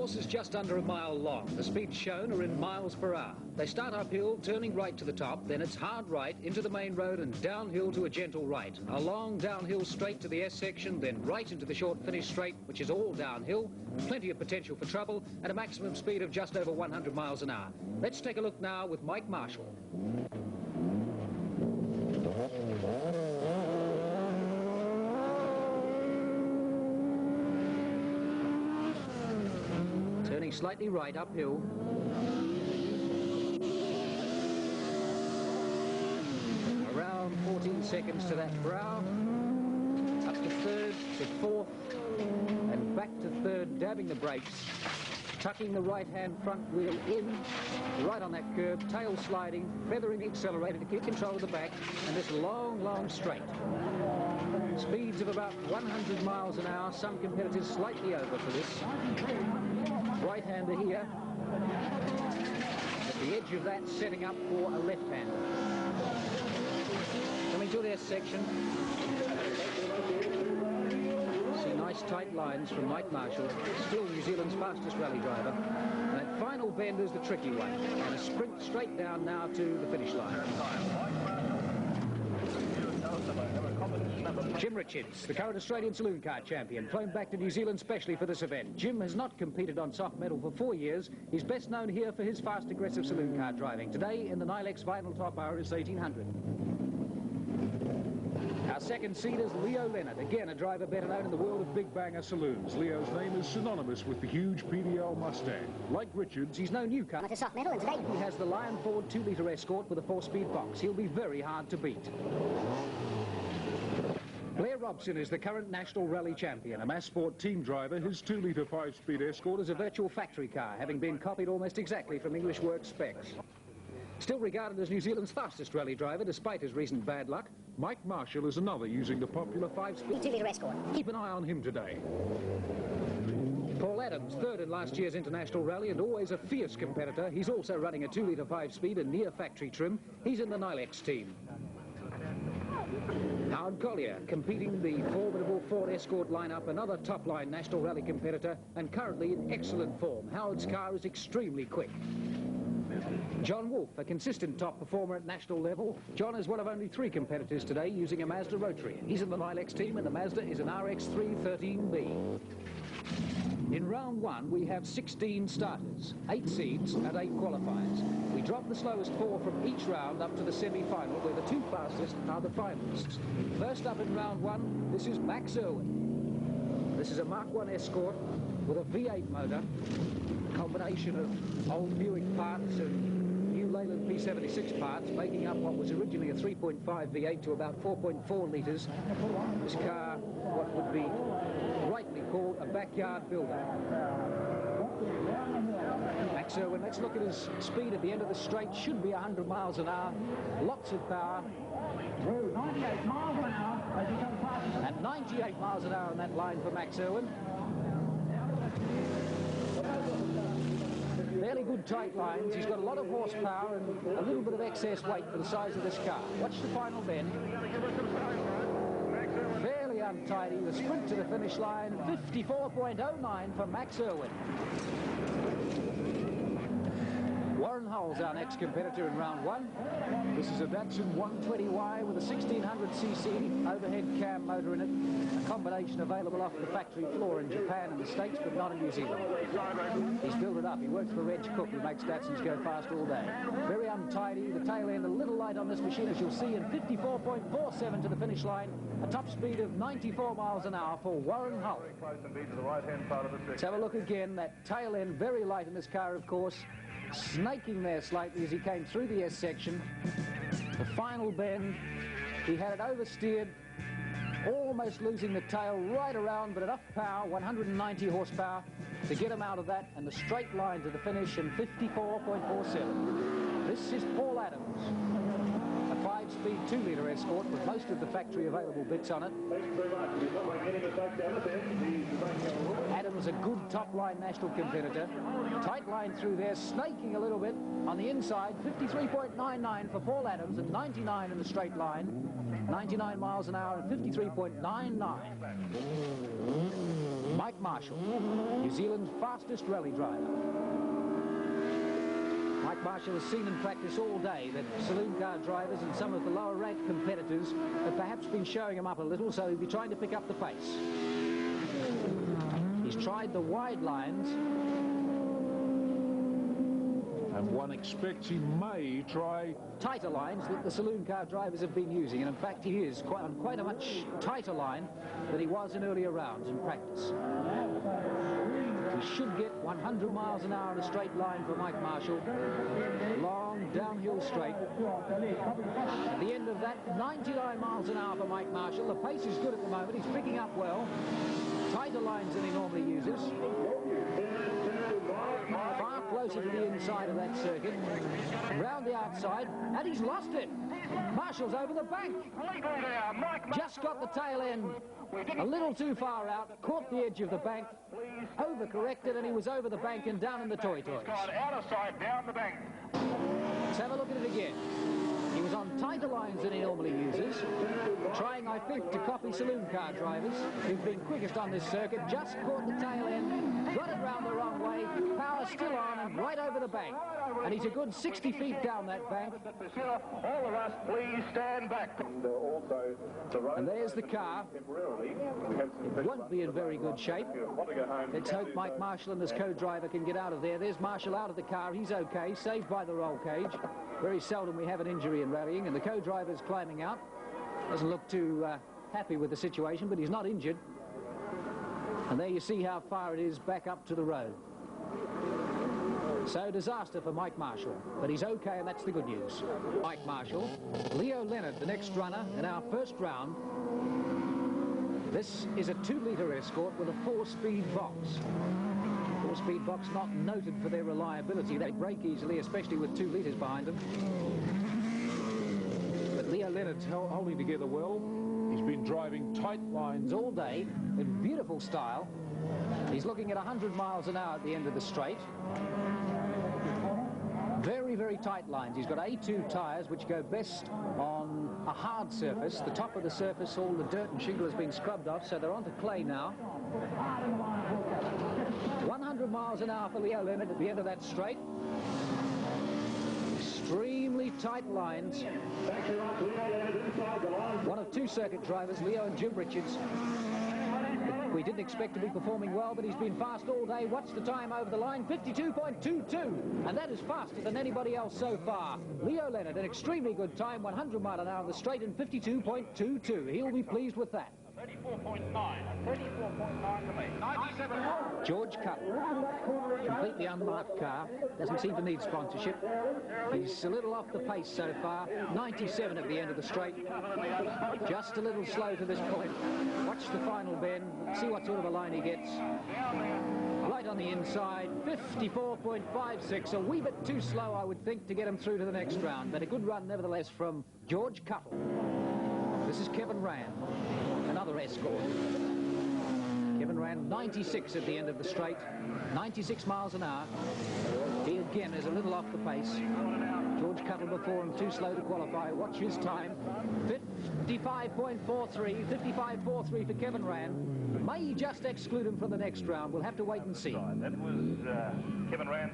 course is just under a mile long. The speeds shown are in miles per hour. They start uphill, turning right to the top, then it's hard right into the main road and downhill to a gentle right. A long downhill straight to the S section, then right into the short finish straight, which is all downhill. Plenty of potential for trouble at a maximum speed of just over 100 miles an hour. Let's take a look now with Mike Marshall. Turning slightly right uphill. Around 14 seconds to that brow. Up to third, to fourth, and back to third, dabbing the brakes. Tucking the right-hand front wheel in, right on that curb, tail sliding, feathering the accelerator to keep control of the back, and this long, long straight. Speeds of about 100 miles an hour, some competitors slightly over for this. Right-hander here, at the edge of that, setting up for a left-hander. Coming to their section. See nice tight lines from Mike Marshall, still New Zealand's fastest rally driver. And that final bend is the tricky one, and a sprint straight down now to the finish line. Jim Richards, the current Australian saloon car champion, flown back to New Zealand specially for this event. Jim has not competed on soft metal for 4 years. He's best known here for his fast, aggressive saloon car driving. Today in the Nilex Vinyl Top RS 1800. Our second seed is Leo Leonard, again a driver better known in the world of big banger saloons. Leo's name is synonymous with the huge PDL Mustang. Like Richards, he's no newcomer to soft metal, and today he has the Lion Ford 2-litre Escort with a 4-speed box. He'll be very hard to beat. Blair Robson is the current National Rally champion, a mass sport team driver. His 2-litre 5-speed Escort is a virtual factory car, having been copied almost exactly from English works specs. Still regarded as New Zealand's fastest rally driver, despite his recent bad luck, Mike Marshall is another using the popular 5-speed 2-litre Escort. Keep an eye on him today. Paul Adams, third in last year's International Rally and always a fierce competitor. He's also running a 2-litre 5-speed and near factory trim. He's in the Nilex team. Howard Collier, competing the formidable Ford Escort lineup, another top-line National Rally competitor, and currently in excellent form. Howard's car is extremely quick. John Wolfe, a consistent top performer at national level. John is one of only 3 competitors today using a Mazda Rotary. He's in the Nilex team, and the Mazda is an RX313B. In round 1, we have 16 starters, 8 seeds and 8 qualifiers. We drop the slowest 4 from each round up to the semi-final, where the 2 fastest are the finalists. First up in round 1, this is Max Irwin. This is a Mark 1 Escort with a V8 motor, a combination of old Buick parts and new Leyland P76 parts, making up what was originally a 3.5 V8 to about 4.4 litres. This car, what would be rightly called a backyard builder. Max Irwin, let's look at his speed at the end of the straight. Should be 100 miles an hour. Lots of power. 98 miles an hour. And 98 miles an hour on that line for Max Irwin. Fairly good tight lines. He's got a lot of horsepower and a little bit of excess weight for the size of this car. Watch the final bend. Fairly untidy. The sprint to the finish line, 54.09 for Max Irwin. Warren Hull's our next competitor in round 1. This is a Datsun 120Y with a 1600cc overhead cam motor in it. A combination available off the factory floor in Japan and the States, but not in New Zealand. He's built it up. He works for Reg Cook, who makes Datsuns go fast all day. Very untidy. The tail end a little light on this machine, as you'll see, and 54.47 to the finish line. A top speed of 94 miles an hour for Warren Hull. Let's have a look again. That tail end very light in this car, of course. Snaking there slightly as he came through the S section. The final bend, he had it oversteered, almost losing the tail right around, but enough power, 190 horsepower, to get him out of that, and the straight line to the finish in 54.47. This is Paul Adams, a 5 5-speed 2-litre Escort with most of the factory available bits on it. Adams, a good top-line national competitor. Tight line through there, snaking a little bit on the inside. 53.99 for Paul Adams and 99 in the straight line. 99 miles an hour and 53.99. Mike Marshall, New Zealand's fastest rally driver. Mike Marshall has seen in practice all day that saloon car drivers and some of the lower ranked competitors have perhaps been showing him up a little, so he'll be trying to pick up the pace. He's tried the wide lines. And one expects he may try Tighter lines that the saloon car drivers have been using, and in fact he is on quite a much tighter line than he was in earlier rounds in practice. He should get 100 miles an hour in a straight line for Mike Marshall. Long downhill straight. At the end of that, 99 miles an hour for Mike Marshall. The pace is good at the moment. He's picking up well. Tighter lines than he normally uses. Far closer to the inside of that circuit. Round the outside, and he's lost it. Marshall's over the bank. Just got the tail end a little too far out, caught the edge of the bank, overcorrected, and he was over the bank and down in the toys. Out of sight, down the bank. Let's have a look at it again. He was on tighter lines than he normally uses, trying, I think, to copy saloon car drivers who've been quickest on this circuit. Just caught the tail end, got it round the wrong way, power still on and right over the bank. And he's a good 60 feet down that bank. All of us, please stand back. And there's the car. It won't be in very good shape. Let's hope Mike Marshall and his co-driver can get out of there. There's Marshall out of the car. He's okay, saved by the roll cage. Very seldom we have an injury in rallying, and the co-driver's climbing out. Doesn't look too happy with the situation, but he's not injured. And there you see how far it is back up to the road. So disaster for Mike Marshall, but he's okay, and that's the good news. Mike Marshall, Leo Leonard, the next runner in our first round. This is a 2-litre Escort with a 4-speed box. 4-speed box not noted for their reliability. They break easily, especially with 2 litres behind them. But Leo Leonard's holding together well. He's been driving tight lines All day in beautiful style. He's looking at 100 miles an hour at the end of the straight. Very, very tight lines. He's got A2 tyres, which go best on a hard surface. The top of the surface, all the dirt and shingle has been scrubbed off, so they're onto clay now. 100 miles an hour for Leo Leonard at the end of that straight. Extremely tight lines. One of 2 circuit drivers, Leo and Jim Richards. We didn't expect to be performing well, but he's been fast all day. Watch the time over the line, 52.22, and that is faster than anybody else so far. Leo Leonard, an extremely good time, 100 mile an hour on the straight in 52.22. He'll be pleased with that. 34.9 to me. 97. George Cuttle, completely unmarked car, doesn't seem to need sponsorship. He's a little off the pace so far, 97 at the end of the straight. Just a little slow to this point. Watch the final bend, see what sort of a line he gets. Right on the inside, 54.56, a wee bit too slow, I would think, to get him through to the next round, but a good run nevertheless from George Cuttle. This is Kevin Rand, another Escort. Kevin Rand, 96 at the end of the straight, 96 miles an hour. He again is a little off the pace. George Cuttle before him, too slow to qualify. Watch his time, 55.43, 55.43 for Kevin Rand. May just exclude him from the next round. We'll have to wait and see. That was Kevin Rand.